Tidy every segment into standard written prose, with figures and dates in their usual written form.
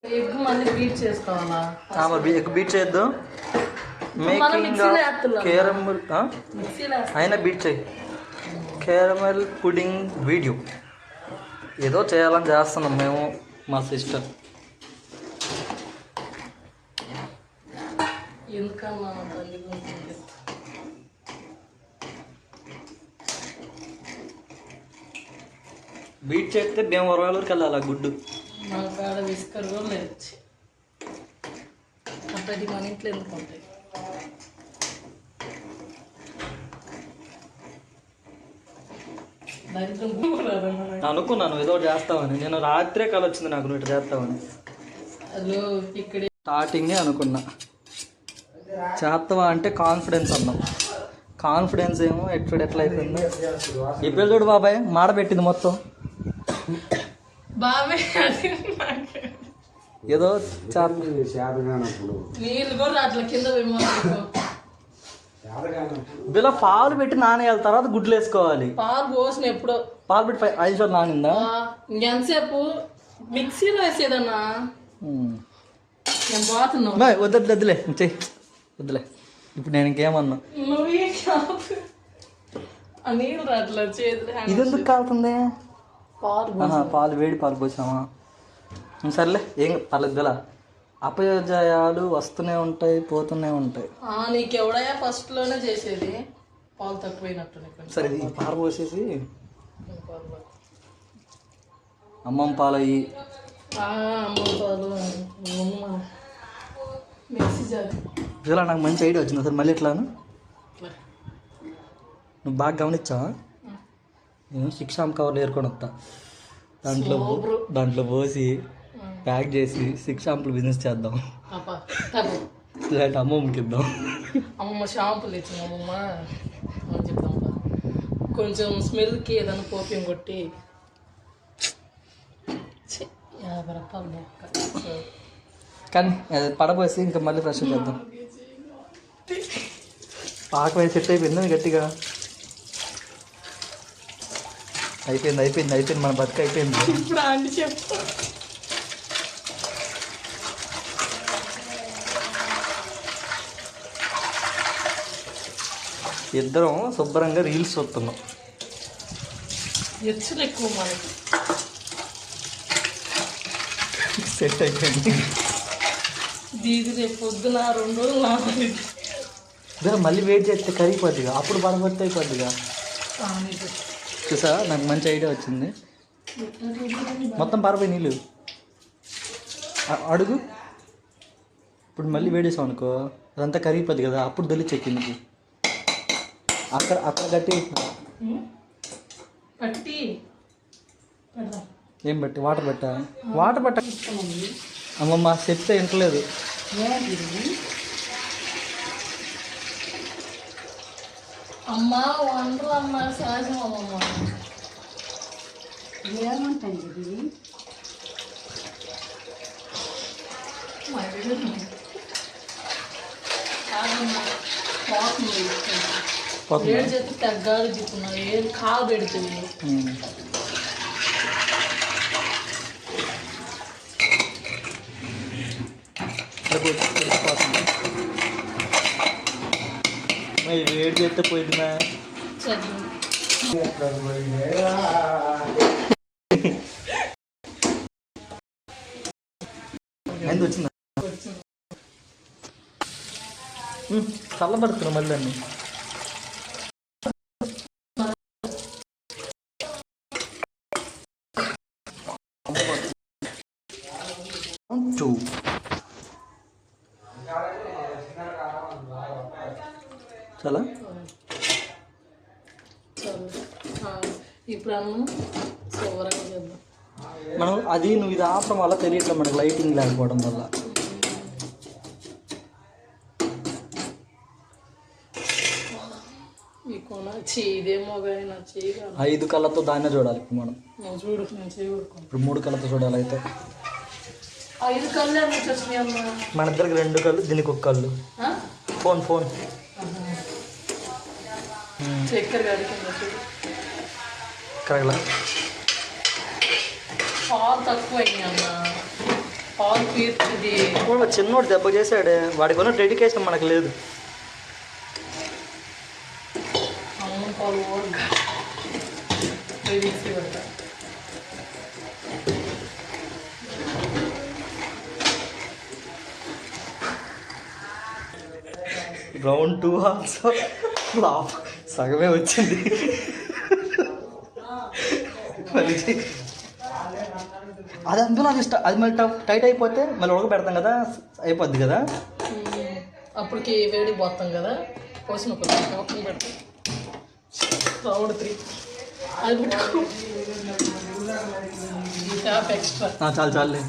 Egg మళ్ళీ beat చేసుకోవాలా? మరి ఎగ్ బీట్ చేద్దాం. మేకింగ్ కేరమల్ అయినా బీట్ చేయి. కేరమల్ పుడింగ్ వీడియో ఏదో చేయాలని చేస్తున్నాం మేము, మా సిస్టర్. బీట్ చేస్తే భీమవరంలోకి వెళ్ళాలి ఆ గుడ్డు. మా కాడ విస్కర్ కూడా లేదు. అప్పటి మన ఇంట్లో ఎందుకు ఉంటాయి? అనుకున్నాను ఏదో చేస్తావని. నేను రాత్రే కల వచ్చింది నాకు, నువ్వు ఇట్లా చేస్తావని. ఇక్కడ స్టార్టింగే అనుకున్నా చేస్తావా అంటే కాన్ఫిడెన్స్ అన్నాం. కాన్ఫిడెన్స్ ఏమో ఎట్లా అయిపోయిందో. ఇప్పుడు చూడు బాబాయ్ మాడబెట్టింది మొత్తం. బాబాయ్ ఏదో నీళ్ళు కూడా అట్లా కింద ఇలా పాలు పెట్టి నానేయాలి, తర్వాత గుడ్లు వేసుకోవాలి. పాలు పోసిన ఎప్పుడో పాలు పెట్టి 5 నిమిషాలు నానిందా? ఎంతసేపు మిక్సీలో వేసేదన్నా. నేను పోతున్నావు. వద్దులే చెయ్యి, వద్దులే. ఇప్పుడు నేను ఇంకేమన్నా నీళ్ళు రాట్లా చేతులు. ఇది ఎందుకు కాలుతుంది? పాలు వేడి పాలు పోసామా? సర్లే ఏం పర్లేదులా. అపజయాలు వస్తూనే ఉంటాయి, పోతూనే ఉంటాయి. నీకు ఎవడయా ఫస్ట్ లోనే చేసేది? పాలు తక్కువైనట్టు. సరే ఈ పాలు పోసేసి అమ్మమ్మ పాలు అయ్యి అమ్మమ్మ పాలు ఇలా నాకు మంచి ఐడియా వచ్చింది. అసలు మళ్ళీ ఎట్లాను నువ్వు బాగా గమనించావా? నేను శిక్షాం కవర్లు ఏరుకొని వస్తా, దాంట్లో పోసి ప్యాక్ చేసి 6 షాంపులు బిజినెస్ చేద్దాం. ఇలాంటి అమ్మమ్మకి ఇద్దాం. అమ్మమ్మ షాంపులు ఇచ్చింది. అమ్మమ్మ చెప్తాం కొంచెం స్మెల్కి ఏదైనా పోపియం కొట్టి 50 రూపాయలు. కానీ పడబోసి ఇంకా మళ్ళీ ఫ్రెష్ చేద్దాం. పాక వేసి సెట్ అయిపోయింది గట్టిగా. అయిపోయింది మన బతుక అయిపోయింది. ఇప్పుడు అండి చెప్తా. ఇద్దరం శుభ్రంగా రీల్స్ చూస్తున్నాం. ఎచ్చులు ఎక్కువ మనకి. సెట్ అయిపోయింది. దీది రేపు పొద్దున 2 రోజులు నాది. మళ్ళీ వెయిట్ చేస్తే కరిగిపోద్దిగా, అప్పుడు పడబడితే అయిపోద్దిగా. చూసా నాకు మంచి ఐడియా వచ్చింది. మొత్తం పారిపోయి నీళ్ళు అడుగు. ఇప్పుడు మళ్ళీ వేడేసాం అనుకో, అదంతా కరిగిపోద్ది కదా, అప్పుడు దొల్లి చెక్కింది. అక్కడ గట్టి ఏం బట్టి వాటర్ పెట్ట అమ్మమ్మ చెప్తే వింటలేదు. అమ్మా వండరు అమ్మ సహజం. అమ్మమ్మ ఏమంటాయి ఏడు చేతి తగ్గాలి చెప్పున్నారు. ఏది కాలు పెడుతుంది. వేడి చేస్తే పోయిందినా ఎంత వచ్చిందా? చల్లబడుతున్నా మళ్ళీ అన్ని. చాలా ఇప్పుడు మనం అది నువ్వు ఇది ఆపడం వల్ల తెలియట్లేదు మనకు, లైటింగ్ లేకపోవడం వల్ల. ఇదేమో 5 కళ్ళతో దాన్నే చూడాలి మనం. చూడు ఇప్పుడు 3 కళ్ళతో చూడాలి. అయితే 5 కళ్ళు మన ఇద్దరికి 2 కళ్ళు, దీనికి 1 కళ్ళు. ఫోన్ చక్కెర కరగల. పాలు తక్కువ అయింది అన్న. పాలు పీర్చిది చిన్నోడు దెబ్బ చేశాడే, వాడికి ఉన్న డెడికేషన్ మనకు లేదు. అమ్మ పాలు ఓడగా పెడతా. రౌండ్ 2 ఆల్సో సగమే వచ్చింది. అది అందులో అది మళ్ళీ టైట్ అయిపోతే మళ్ళీ ఉడకబెడతాం కదా, అయిపోద్ది కదా. అప్పటికి వేడి పోతాం కదా, పోసిన కొంచెం పెడతాం. రౌండ్ 3 అది ఎక్స్ట్రా చాలు చాలులే.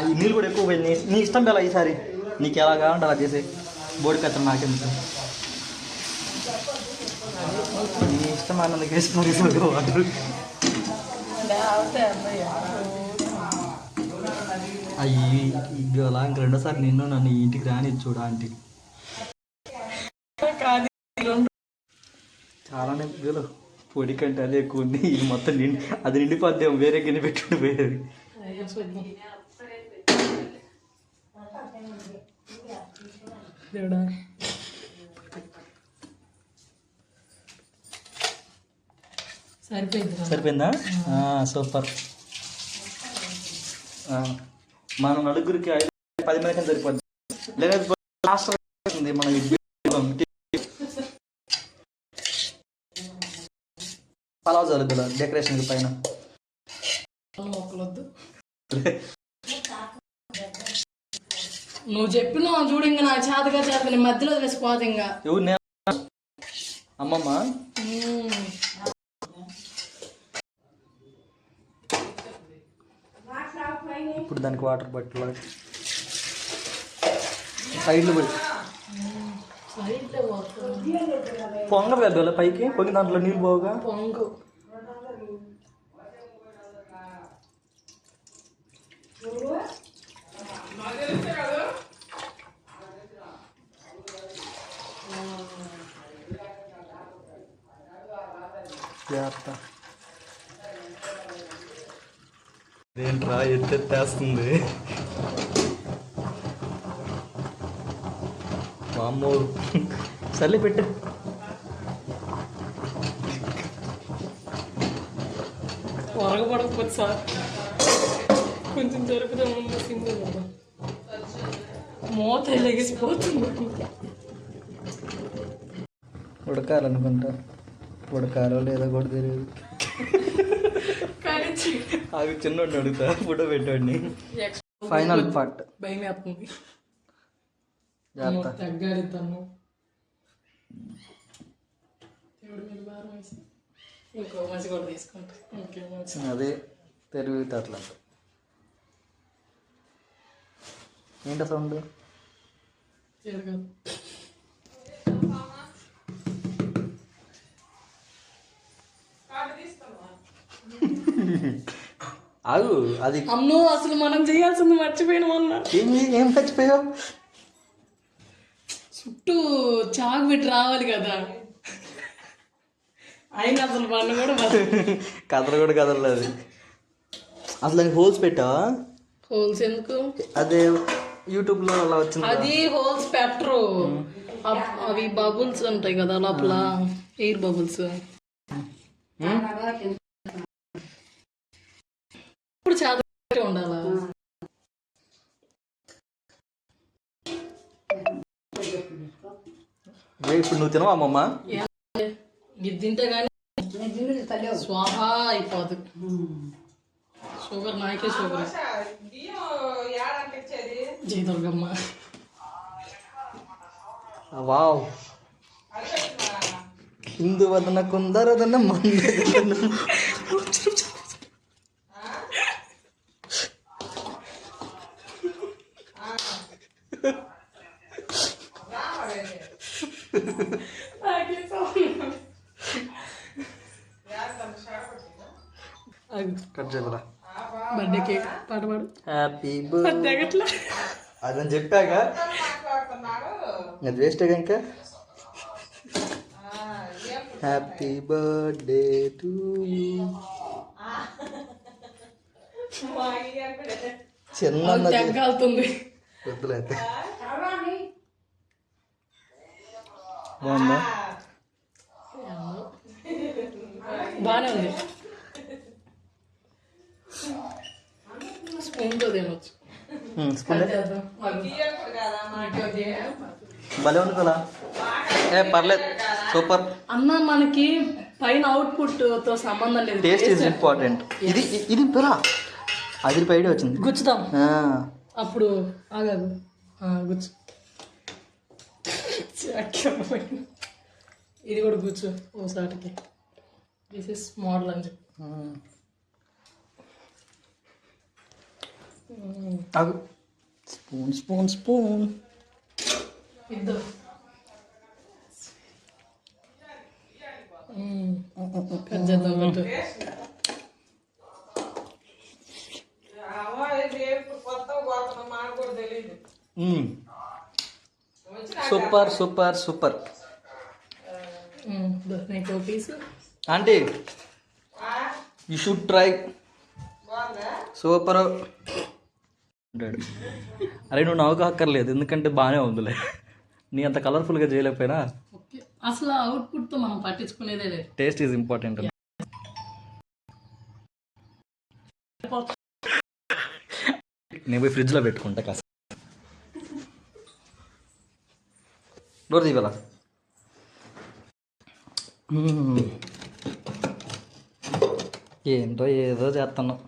ఈ నీళ్ళు కూడా ఎక్కువ పోయింది. నీ ఇష్టం కదా ఈసారి, నీకు ఎలా కావాలంటే అలా చేసే. బోడి పెత్తనం నాకెందుకు, నీ ఇష్టం అన్నందుకు వేసుకున్నాను వాటర్. అయ్యి ఇలా రెండోసారి నిన్ను నన్ను ఇంటికి రాని చూడ ఆంటీ. చాలానే వీళ్ళు పొడి కంటే అదే ఎక్కువ ఉంది. ఇది మొత్తం అది నిండిపోద్దేమో, వేరే గిన్నె పెట్టుకుంటూ పోయేది. సరిపోయిందా? సూపర్. మనం నలుగురికి 5-10 మందికి సరిపోద్ది. లేదా మన పలావ్ జరుగుతుంది డెకరేషన్ పైన. నువ్వు చెప్పినావు చూడు, ఇంకా నా చేతగా చేత మధ్యలో వేసిపోదు. ఇంకా ఎవరు? అమ్మమ్మ. ఇప్పుడు దానికి వాటర్ బట్టలు సైడ్లు పోయి పొంగ పెద్ద పైకి పొంగి దాంట్లో నీళ్ళు పోగా పొంగు. ఏంట్రా ఎత్తేస్తుంది వామ్మో. సర్లే పెట్టు. వరగబడకపోతే సార్ కొంచెం జరుపుదా సింగిల్ మూత లెగిసిపోతుంది. ఉడకాలనుకుంటా, ఉడకాలో లేదా కూడా తెలియదు. అవి చిన్నోడిని అడుగుతా, ఫోటో పెట్టండి. Final part. భయం వేస్తుంది. తగ్గాలి తను. ఇంకో మంచి కూడా తీసుకుంటా. అదే తెలివితే అట్లా. ఏంట సౌండ్? ఆగు. అది అమ్మో, అసలు మనం చేయాల్సింది మర్చిపోయిన మొన్న. ఏం మర్చిపోయావు? చుట్టూ చాకు పెట్టి రావాలి కదా. అయినా అసలు పన్ను కూడా కథలు కూడా కదలలేదు. అసలు దానికి హోల్స్ పెట్టావా? హోల్స్ ఎందుకు? అదే యూట్యూబ్ లో అలా వచ్చింది. అది హోల్స్ పెట్టరు, అవి బబుల్స్ ఉంటాయి కదా లోపల, ఎయిర్ బబుల్స్. ఇప్పుడు చాలా ఉండాలా? ఇప్పుడు నువ్వు తినవా అమ్మమ్మ? ఇది తింటే కానీ స్వాహా అయిపోదు. షుగర్ నాకే షుగర్. జై దుర్గమ్మ. వావ్. హిందూ వదన కుందరదన మందన. కట్ చేయరా? బర్త్డే కేక్ పాట పాడు. Happy birthday. అదని చెప్పాక అది వేస్ట్గా ఇంకా. Happy birthday to you. చిన్న తగ్గాలుతుంది. వద్దులైతే బాగుందా? బాగానే ఉంది. స్పూన్తో తినొచ్చు. స్పూన్ భలే ఉంది కదా. పర్లేదు, సూపర్. అన్న మనకి పైన అవుట్పుట్ తో సంబంధం లేదు, టేస్ట్ ఈజ్ ఇంపార్టెంట్. ఇది పిల్ల అది పైడి వచ్చింది. గుచ్చుదాం అప్పుడు. ఆగాదు, గుచ్చు. ఇది కూడా గుచ్చు ఓసారికి. దిస్ ఇస్ మోడల్ అని చెప్పి. స్పూన్ స్పూన్ స్పూన్ ఇద్దరు కట్ చేద్దాం. కట్టు సూపర్ సూపర్ సూపర్. నీకు piece aunty you should try. Super. అరే నువ్వు నవ్వుకు అక్కర్లేదు, ఎందుకంటే బాగానే ఉందిలే. నీ అంత కలర్ఫుల్గా చేయలేకపోయినా అసలు అవుట్పుట్ తో మనం పట్టించుకునేదే లేదు. Taste is important. నేను పోయి ఫ్రిడ్జ్లో పెట్టుకుంటా కాస్త. డోర్ తీయాల. ఏంటో ఏదో చేస్తున్నావు.